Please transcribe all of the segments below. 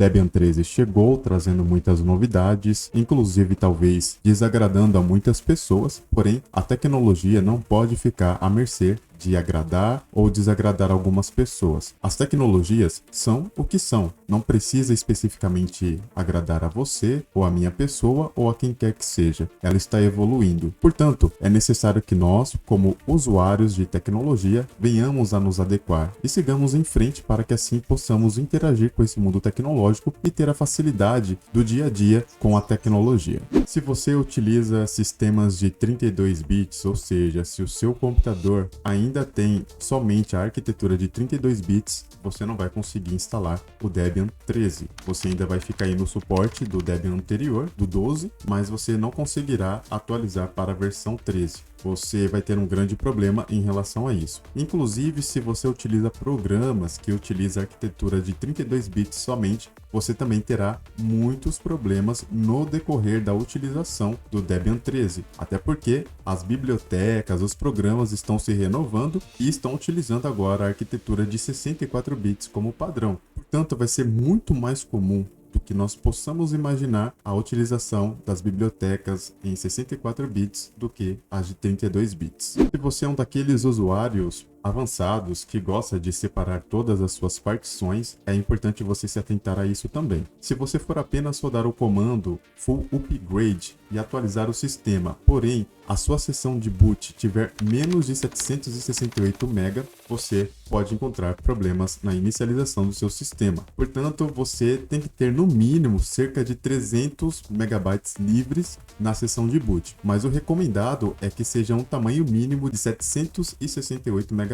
Debian 13 chegou trazendo muitas novidades, inclusive talvez desagradando a muitas pessoas, porém a tecnologia não pode ficar à mercê de agradar ou desagradar algumas pessoas. As tecnologias são o que são, não precisa especificamente agradar a você ou a minha pessoa ou a quem quer que seja. Ela está evoluindo. Portanto, é necessário que nós, como usuários de tecnologia, venhamos a nos adequar e sigamos em frente para que assim possamos interagir com esse mundo tecnológico e ter a facilidade do dia a dia com a tecnologia. Se você utiliza sistemas de 32 bits, ou seja, se o seu computador ainda tem somente a arquitetura de 32 bits, você não vai conseguir instalar o Debian 13. Você ainda vai ficar aí no suporte do Debian anterior, do 12, mas você não conseguirá atualizar para a versão 13. Você vai ter um grande problema em relação a isso. Inclusive, se você utiliza programas que utilizam a arquitetura de 32 bits somente, você também terá muitos problemas no decorrer da utilização do Debian 13. Até porque as bibliotecas, os programas estão se renovando e estão utilizando agora a arquitetura de 64 bits como padrão. Portanto, vai ser muito mais comum do que nós possamos imaginar a utilização das bibliotecas em 64 bits do que as de 32 bits. Se você é um daqueles usuários avançados que gosta de separar todas as suas partições, é importante você se atentar a isso também. Se você for apenas rodar o comando full upgrade e atualizar o sistema, porém a sua sessão de boot tiver menos de 768 MB, você pode encontrar problemas na inicialização do seu sistema. Portanto, você tem que ter no mínimo cerca de 300 MB livres na sessão de boot, mas o recomendado é que seja um tamanho mínimo de 768 MB.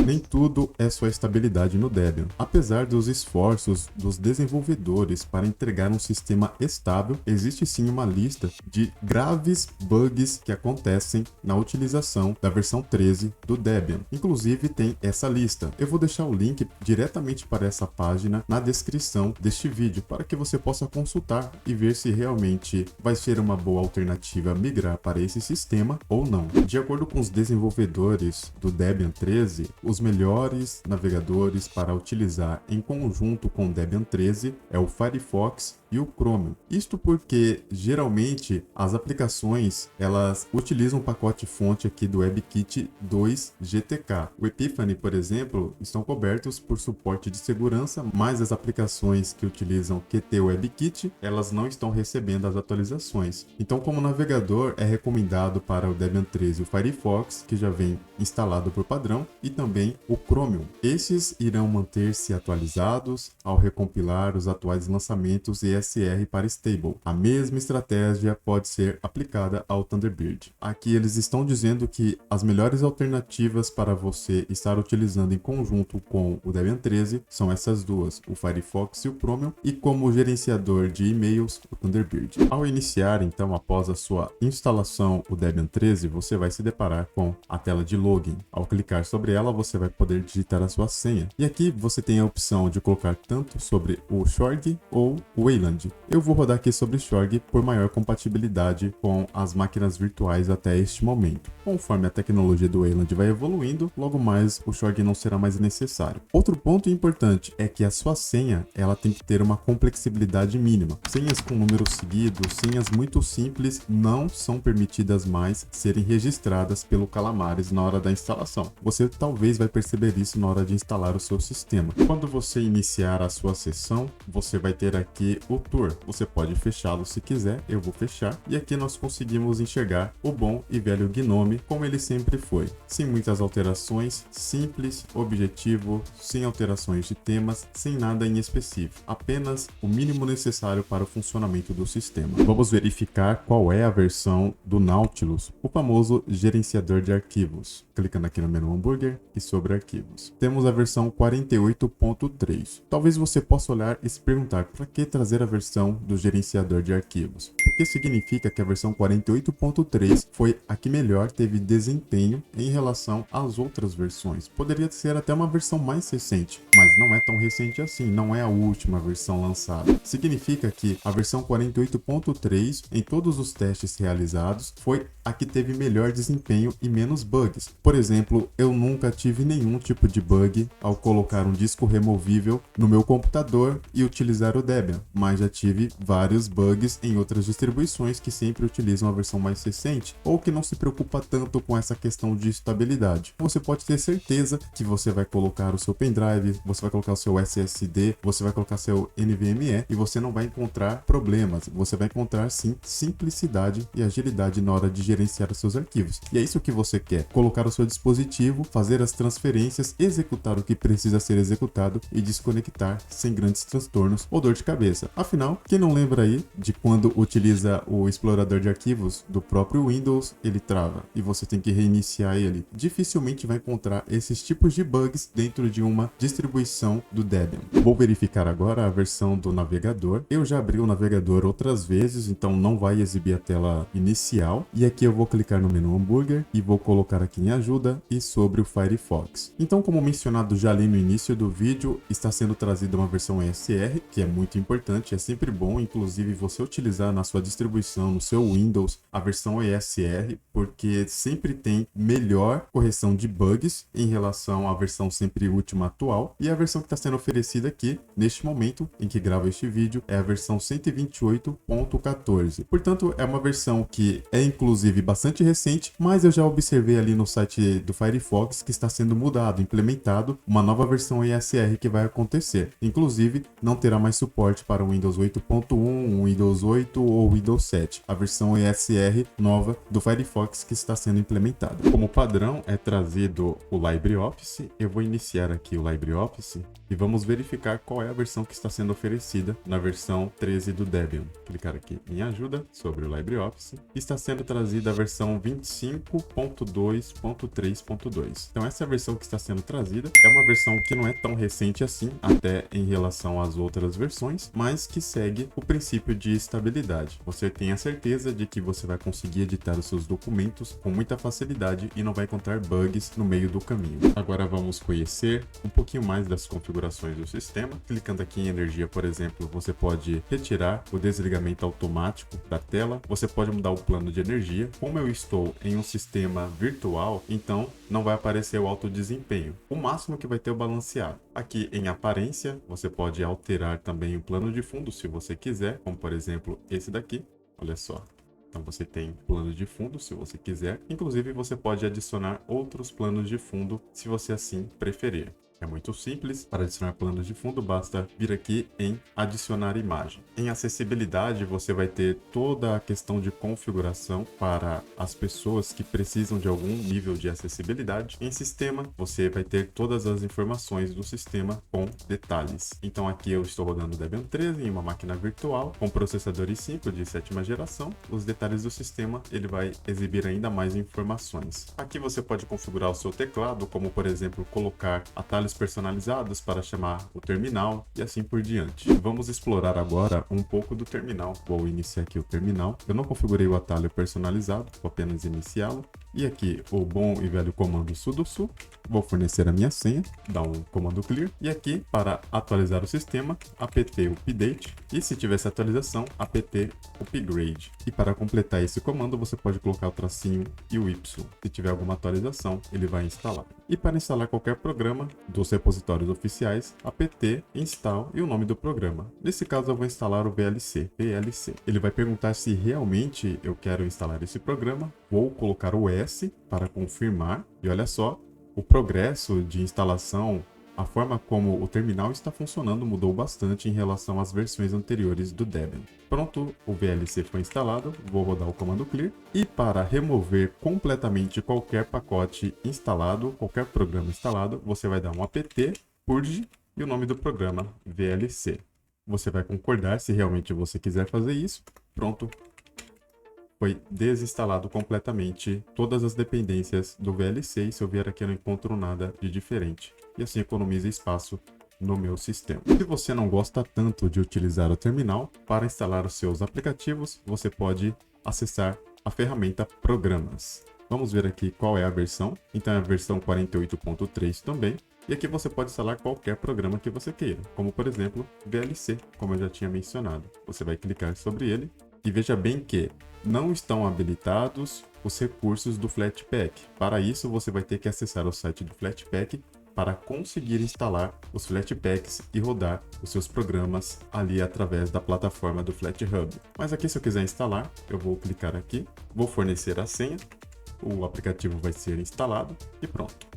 Nem tudo é só estabilidade no Debian. Apesar dos esforços dos desenvolvedores para entregar um sistema estável, existe sim uma lista de graves bugs que acontecem na utilização da versão 13 do Debian. Inclusive tem essa lista. Eu vou deixar o link diretamente para essa página na descrição deste vídeo para que você possa consultar e ver se realmente vai ser uma boa alternativa migrar para esse sistema ou não. De acordo com os desenvolvedores do Debian 13, os melhores navegadores para utilizar em conjunto com o Debian 13 é o Firefox e o Chromium. Isto porque geralmente as aplicações elas utilizam um pacote fonte aqui do WebKit 2 GTK. O Epiphany, por exemplo, estão cobertos por suporte de segurança, mas as aplicações que utilizam Qt WebKit, elas não estão recebendo as atualizações. Então, como navegador, é recomendado para o Debian 13 o Firefox, que já vem instalado por padrão, e também o Chromium. Esses irão manter-se atualizados ao recompilar os atuais lançamentos ESR para Stable. A mesma estratégia pode ser aplicada ao Thunderbird. Aqui eles estão dizendo que as melhores alternativas para você estar utilizando em conjunto com o Debian 13 são essas duas, o Firefox e o Chromium, e como gerenciador de e-mails, o Thunderbird. Ao iniciar, então, após a sua instalação o Debian 13, você vai se deparar com a tela de login. Ao clicar sobre ela, você vai poder digitar a sua senha. E aqui você tem a opção de colocar tanto sobre o Shorg ou o Wayland. Eu vou rodar aqui sobre Shorg por maior compatibilidade com as máquinas virtuais até este momento. Conforme a tecnologia do Wayland vai evoluindo, logo mais o Shorg não será mais necessário. Outro ponto importante é que a sua senha ela tem que ter uma complexibilidade mínima. Senhas com números seguidos, senhas muito simples não são permitidas mais serem registradas pelo Calamares na hora da instalação. Você talvez vai perceber isso na hora de instalar o seu sistema. Quando você iniciar a sua sessão, você vai ter aqui o Tour. Você pode fechá-lo se quiser, eu vou fechar. E aqui nós conseguimos enxergar o bom e velho Gnome como ele sempre foi. Sem muitas alterações, simples, objetivo, sem alterações de temas, sem nada em específico. Apenas o mínimo necessário para o funcionamento do sistema. Vamos verificar qual é a versão do Nautilus, o famoso gerenciador de arquivos. Clicando aqui no menu hambúrguer e sobre arquivos. Temos a versão 48.3. Talvez você possa olhar e se perguntar, para que trazer a primeira versão do gerenciador de arquivos. O que significa que a versão 48.3 foi a que melhor teve desempenho em relação às outras versões. Poderia ser até uma versão mais recente, mas não é tão recente assim, não é a última versão lançada. Significa que a versão 48.3, em todos os testes realizados, foi a que teve melhor desempenho e menos bugs. Por exemplo, eu nunca tive nenhum tipo de bug ao colocar um disco removível no meu computador e utilizar o Debian, mas já tive vários bugs em outras distribuições que sempre utilizam a versão mais recente ou que não se preocupa tanto com essa questão de estabilidade. Você pode ter certeza que você vai colocar o seu pendrive, você vai colocar o seu SSD, você vai colocar seu NVMe e você não vai encontrar problemas. Você vai encontrar sim simplicidade e agilidade na hora de gerenciar os seus arquivos. E é isso que você quer: colocar o seu dispositivo, fazer as transferências, executar o que precisa ser executado e desconectar sem grandes transtornos ou dor de cabeça. Afinal, quem não lembra aí de quando utiliza o explorador de arquivos do próprio Windows, ele trava e você tem que reiniciar ele? Dificilmente vai encontrar esses tipos de bugs dentro de uma distribuição do Debian. Vou verificar agora a versão do navegador. Eu já abri o navegador outras vezes, então não vai exibir a tela inicial. E aqui eu vou clicar no menu hambúrguer e vou colocar aqui em ajuda e sobre o Firefox. Então, como mencionado já ali no início do vídeo, está sendo trazida uma versão ESR, que é muito importante, é sempre bom, inclusive, você utilizar na sua distribuição, no seu Windows, a versão ESR, porque sempre tem melhor correção de bugs em relação à versão sempre última atual. E a versão que está sendo oferecida aqui, neste momento em que gravo este vídeo, é a versão 128.14. Portanto, é uma versão que é inclusive bastante recente, mas eu já observei ali no site do Firefox que está sendo mudado, implementado uma nova versão ESR que vai acontecer. Inclusive, não terá mais suporte para o Windows 8.1, Windows 8 ou Windows 7. A versão ESR nova do Firefox que está sendo implementada. Como padrão, é trazido o LibreOffice. Eu vou iniciar aqui o LibreOffice e vamos verificar qual é a versão que está sendo oferecida na versão 13 do Debian. Clicar aqui em ajuda sobre o LibreOffice. Está sendo trazida a versão 25.2.3.2. Então essa é a versão que está sendo trazida. É uma versão que não é tão recente assim, até em relação às outras versões, mas que segue o princípio de estabilidade. Você tem a certeza de que você vai conseguir editar os seus documentos com muita facilidade e não vai encontrar bugs no meio do caminho. Agora vamos conhecer um pouquinho mais das configurações do sistema. Clicando aqui em energia, por exemplo, você pode retirar o desligamento automático da tela, você pode mudar o plano de energia. Como eu estou em um sistema virtual, então não vai aparecer o alto desempenho. O máximo que vai ter o balanceado. Aqui em aparência, você pode alterar também o plano de fundo se você quiser, como por exemplo esse daqui. Olha só. Então você tem plano de fundo se você quiser. Inclusive você pode adicionar outros planos de fundo se você assim preferir. É muito simples. Para adicionar planos de fundo, basta vir aqui em adicionar imagem. Em acessibilidade, você vai ter toda a questão de configuração para as pessoas que precisam de algum nível de acessibilidade. Em sistema, você vai ter todas as informações do sistema com detalhes. Então aqui eu estou rodando o Debian 13 em uma máquina virtual com processador i5 de 7ª geração. Os detalhes do sistema, ele vai exibir ainda mais informações. Aqui você pode configurar o seu teclado, como por exemplo, colocar atalhos personalizados para chamar o terminal e assim por diante. Vamos explorar agora um pouco do terminal. Vou iniciar aqui o terminal. Eu não configurei o atalho personalizado, vou apenas iniciá-lo. E aqui o bom e velho comando sudo su. Vou fornecer a minha senha, dar um comando clear. E aqui para atualizar o sistema, apt update. E se tivesse atualização, apt upgrade. E para completar esse comando, você pode colocar o tracinho e o Y. Se tiver alguma atualização, ele vai instalar. E para instalar qualquer programa dos repositórios oficiais, apt install e o nome do programa. Nesse caso eu vou instalar o VLC. Ele vai perguntar se realmente eu quero instalar esse programa. Vou colocar o S para confirmar. E olha só, o progresso de instalação, a forma como o terminal está funcionando mudou bastante em relação às versões anteriores do Debian. Pronto, o VLC foi instalado, vou rodar o comando clear. E para remover completamente qualquer pacote instalado, qualquer programa instalado, você vai dar um apt purge e o nome do programa, VLC. Você vai concordar se realmente você quiser fazer isso. Pronto. Foi desinstalado completamente todas as dependências do VLC e se eu vier aqui eu não encontro nada de diferente. E assim economiza espaço no meu sistema. Se você não gosta tanto de utilizar o terminal, para instalar os seus aplicativos, você pode acessar a ferramenta Programas. Vamos ver aqui qual é a versão. Então é a versão 48.3 também. E aqui você pode instalar qualquer programa que você queira, como por exemplo VLC, como eu já tinha mencionado. Você vai clicar sobre ele e veja bem que não estão habilitados os recursos do Flatpak. Para isso você vai ter que acessar o site do Flatpak para conseguir instalar os Flatpaks e rodar os seus programas ali através da plataforma do FlatHub. Mas aqui, se eu quiser instalar, eu vou clicar aqui, vou fornecer a senha, o aplicativo vai ser instalado e pronto.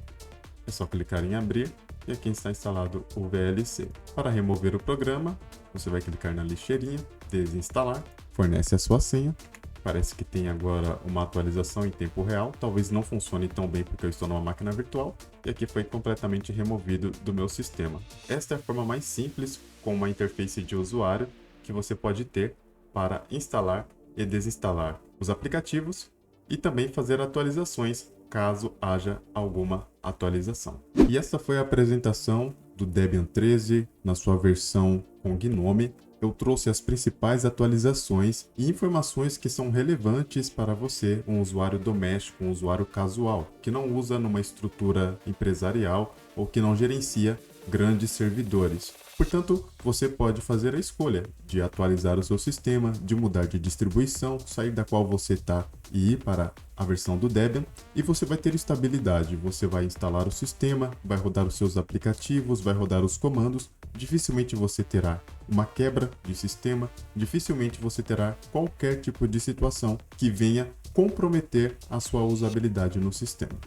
É só clicar em abrir e aqui está instalado o VLC. Para remover o programa, você vai clicar na lixeirinha, desinstalar, fornece a sua senha. Parece que tem agora uma atualização em tempo real, talvez não funcione tão bem porque eu estou numa máquina virtual, e aqui foi completamente removido do meu sistema. Esta é a forma mais simples, com uma interface de usuário, que você pode ter para instalar e desinstalar os aplicativos e também fazer atualizações, caso haja alguma atualização. E essa foi a apresentação do Debian 13 na sua versão com Gnome. Eu trouxe as principais atualizações e informações que são relevantes para você, um usuário doméstico, um usuário casual, que não usa numa estrutura empresarial ou que não gerencia grandes servidores. Portanto, você pode fazer a escolha de atualizar o seu sistema, de mudar de distribuição, sair da qual você está e ir para a versão do Debian, e você vai ter estabilidade. Você vai instalar o sistema, vai rodar os seus aplicativos, vai rodar os comandos. Dificilmente você terá uma quebra de sistema, dificilmente você terá qualquer tipo de situação que venha comprometer a sua usabilidade no sistema.